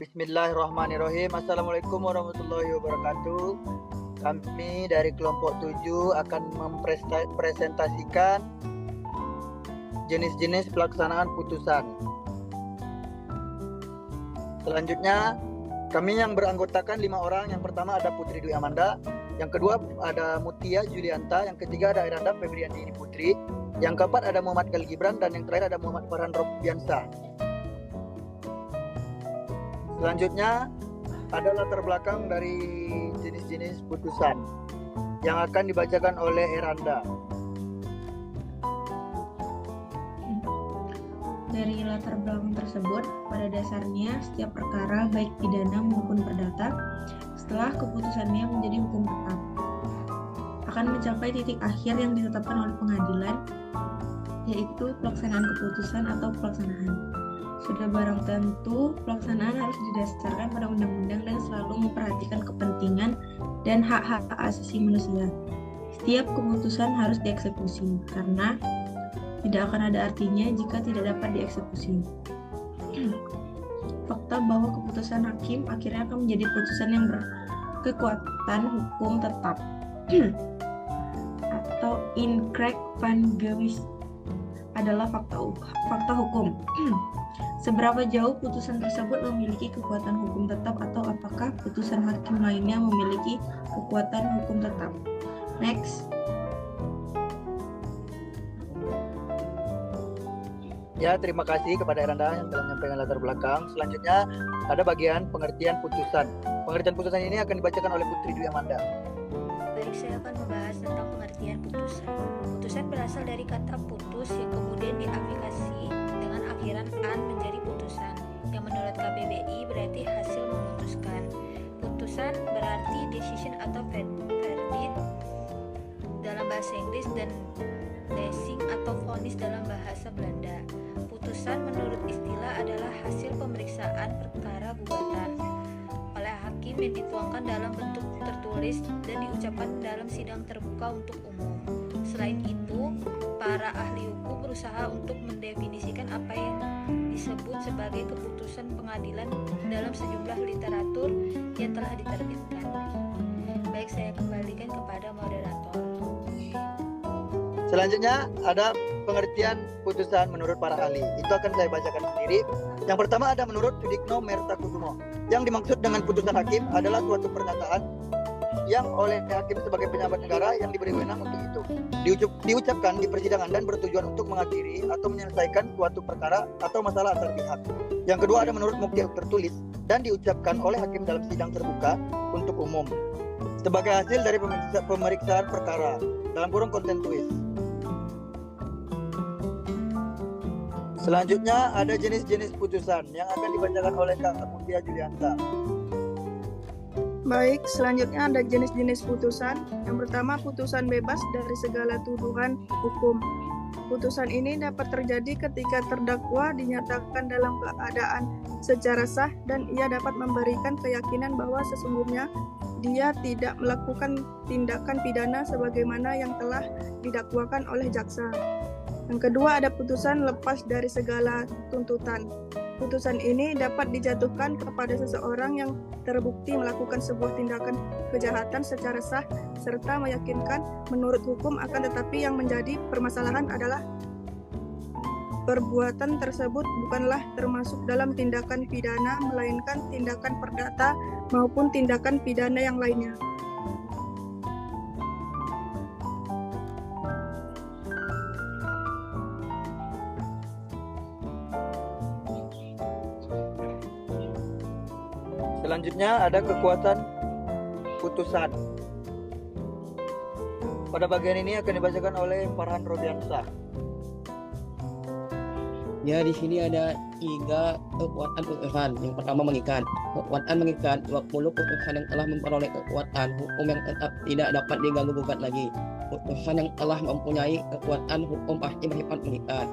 Bismillahirrahmanirrahim. Assalamualaikum warahmatullahi wabarakatuh. Kami dari kelompok 7 akan mempresentasikan jenis-jenis pelaksanaan putusan. Selanjutnya, kami yang beranggotakan 5 orang. Yang pertama ada Putri Dwi Amanda, yang kedua ada Mutia Julianta, yang ketiga ada Iranda Febriandini Putri, yang keempat ada Muhammad Khalil Gibran, dan yang terakhir ada Muhammad Farhan Robiansa. Selanjutnya ada latar belakang dari jenis-jenis putusan yang akan dibacakan oleh Iranda. Dari latar belakang tersebut, pada dasarnya setiap perkara baik pidana maupun perdata setelah keputusannya menjadi hukum tetap akan mencapai titik akhir yang ditetapkan oleh pengadilan, yaitu pelaksanaan keputusan atau pelaksanaan. Sudah barang tentu, pelaksanaan harus didasarkan pada undang-undang dan selalu memperhatikan kepentingan dan hak-hak asasi manusia. Setiap keputusan harus dieksekusi, karena tidak akan ada artinya jika tidak dapat dieksekusi. Fakta bahwa keputusan hakim akhirnya akan menjadi putusan yang berkekuatan hukum tetap atau inkrek van gewis adalah fakta hukum. Seberapa jauh putusan tersebut memiliki kekuatan hukum tetap atau apakah putusan hakim lainnya memiliki kekuatan hukum tetap. Next. Ya, terima kasih kepada Iranda yang telah menyampaikan latar belakang. Selanjutnya ada bagian pengertian putusan. Pengertian putusan ini akan dibacakan oleh Putri Dwi Amanda. Baik, saya akan membahas tentang pengertian putusan. Putusan berasal dari kata putus yang kemudian diaplikasi dengan akhiran an menjadi putusan, yang menurut KBBI berarti hasil memutuskan. Putusan berarti decision atau verdict dalam bahasa Inggris dan lessing atau vonis dalam bahasa Belanda. Putusan menurut istilah adalah hasil pemeriksaan perkara gugatan oleh hakim yang dituangkan dalam bentuk tertulis dan diucapkan dalam sidang terbuka untuk umum. Selain itu, para ahli hukum berusaha untuk mendefinisikan apa yang disebut sebagai keputusan pengadilan dalam sejumlah literatur yang telah diterbitkan. Baik, saya kembalikan kepada moderator. Selanjutnya ada pengertian putusan menurut para ahli. Itu akan saya bacakan sendiri. Yang pertama ada menurut Sudikno Mertakusumo. Yang dimaksud dengan putusan hakim adalah suatu pernyataan yang oleh hakim sebagai pejabat negara yang diberi wewenang untuk itu diucapkan di persidangan dan bertujuan untuk mengakhiri atau menyelesaikan suatu perkara atau masalah antar pihak. Yang kedua ada menurut mukti tertulis dan diucapkan oleh hakim dalam sidang terbuka untuk umum sebagai hasil dari pemeriksaan perkara dalam kurung kontentuis. Selanjutnya ada jenis-jenis putusan yang akan dibacakan oleh Kak Mutia Julianta. Baik, selanjutnya ada jenis-jenis putusan. Yang pertama, putusan bebas dari segala tuduhan hukum. Putusan ini dapat terjadi ketika terdakwa dinyatakan dalam keadaan secara sah dan ia dapat memberikan keyakinan bahwa sesungguhnya dia tidak melakukan tindakan pidana sebagaimana yang telah didakwakan oleh jaksa. Yang kedua ada putusan lepas dari segala tuntutan. Putusan ini dapat dijatuhkan kepada seseorang yang terbukti melakukan sebuah tindakan kejahatan secara sah serta meyakinkan menurut hukum, akan tetapi yang menjadi permasalahan adalah perbuatan tersebut bukanlah termasuk dalam tindakan pidana melainkan tindakan perdata maupun tindakan pidana yang lainnya. Selanjutnya ada kekuatan putusan. Pada bagian ini akan dibacakan oleh Farhan Robiansa. Ya, di sini ada 3 kekuatan putusan. Yang pertama mengikat. Kekuatan mengikat 20 putusan yang telah memperoleh kekuatan hukum yang tetap tidak dapat diganggu gugat lagi. Putusan yang telah mempunyai kekuatan hukum pasti bersifat mengikat.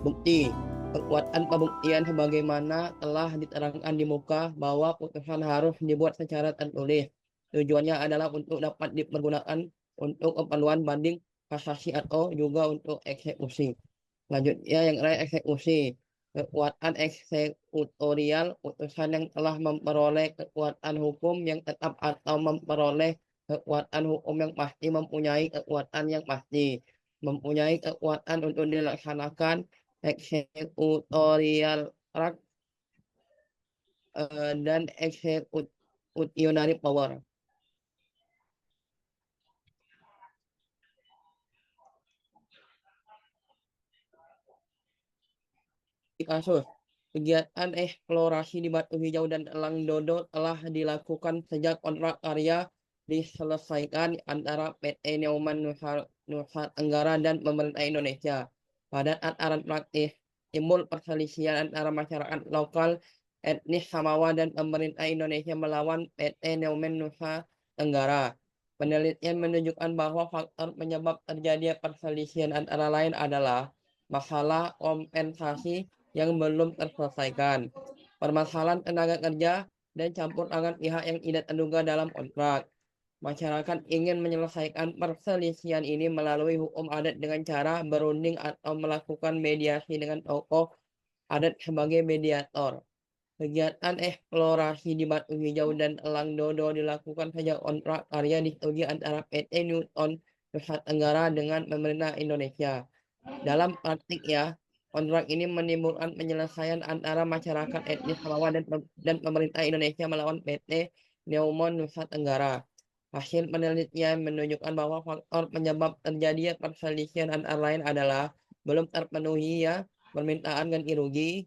Bukti. Kekuatan pembuktian sebagaimana telah diterangkan di muka bahwa putusan harus dibuat secara tertulis. Tujuannya adalah untuk dapat dipergunakan untuk keperluan banding, kasasi atau juga untuk eksekusi. Selanjutnya yang terakhir eksekusi. kekuatan eksekutorial, putusan yang telah memperoleh kekuatan hukum yang tetap atau memperoleh kekuatan hukum yang pasti, mempunyai kekuatan yang pasti, mempunyai kekuatan untuk dilaksanakan eksekutorial right, dan executionary power. Kasus kegiatan eksplorasi di Batu Hijau dan Elang Dodo telah dilakukan sejak kontrak karya diselesaikan antara PT Neumann Nusa Tenggara dan pemerintah Indonesia. Pada tataran praktis, timbul perselisihan antara masyarakat lokal etnis Samawa dan pemerintah Indonesia melawan PT Neumann Nusa Tenggara. Penelitian menunjukkan bahwa faktor penyebab terjadinya perselisihan antara lain adalah masalah kompensasi yang belum terselesaikan, permasalahan tenaga kerja, dan campur tangan pihak yang tidak terduga dalam kontrak. Masyarakat ingin menyelesaikan perselisihan ini melalui hukum adat dengan cara berunding atau melakukan mediasi dengan tokoh adat sebagai mediator. Kegiatan eksplorasi di Batu Hijau dan Elang Dodo dilakukan sejak kontrak karya disetujui antara PT Newton Nusa Tenggara dengan pemerintah Indonesia. Dalam praktik ya, kontrak ini menimbulkan penyelesaian antara masyarakat etnis Samawa dan pemerintah Indonesia melawan PT Neumann Nusa Tenggara. Hasil penelitian menunjukkan bahwa faktor penyebab terjadinya perselisihan antara lain adalah belum terpenuhi ya permintaan ganti rugi,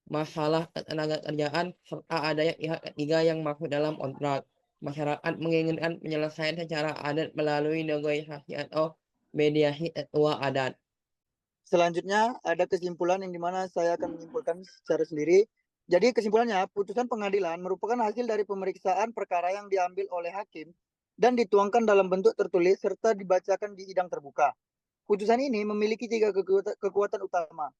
masalah ketenaga kerjaan, serta adanya pihak ketiga yang masuk dalam kontrak. Masyarakat menginginkan penyelesaian secara adat melalui negosiasi atau mediasi tetua adat. Selanjutnya ada kesimpulan yang dimana saya akan menyimpulkan secara sendiri. Jadi kesimpulannya, putusan pengadilan merupakan hasil dari pemeriksaan perkara yang diambil oleh hakim dan dituangkan dalam bentuk tertulis serta dibacakan di sidang terbuka. Putusan ini memiliki 3 kekuatan utama.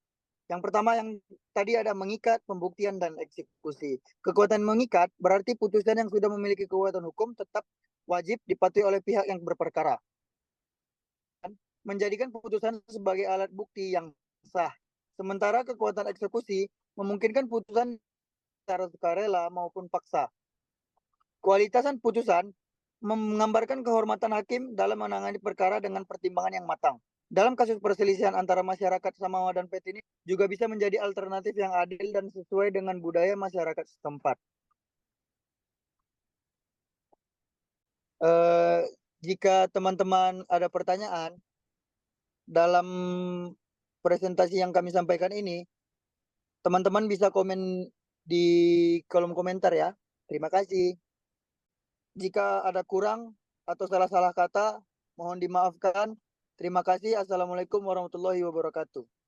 Yang pertama yang tadi ada mengikat, pembuktian, dan eksekusi. Kekuatan mengikat berarti putusan yang sudah memiliki kekuatan hukum tetap wajib dipatuhi oleh pihak yang berperkara. Menjadikan putusan sebagai alat bukti yang sah. Sementara kekuatan eksekusi memungkinkan putusan secara sukarela maupun paksa. Kualitasan putusan menggambarkan kehormatan hakim dalam menangani perkara dengan pertimbangan yang matang. Dalam kasus perselisihan antara masyarakat Samawa dan PT ini juga bisa menjadi alternatif yang adil dan sesuai dengan budaya masyarakat setempat. Jika teman-teman ada pertanyaan dalam presentasi yang kami sampaikan ini, teman-teman bisa komen di kolom komentar ya. Terima kasih. Jika ada kurang atau salah-salah kata, mohon dimaafkan. Terima kasih. Assalamualaikum warahmatullahi wabarakatuh.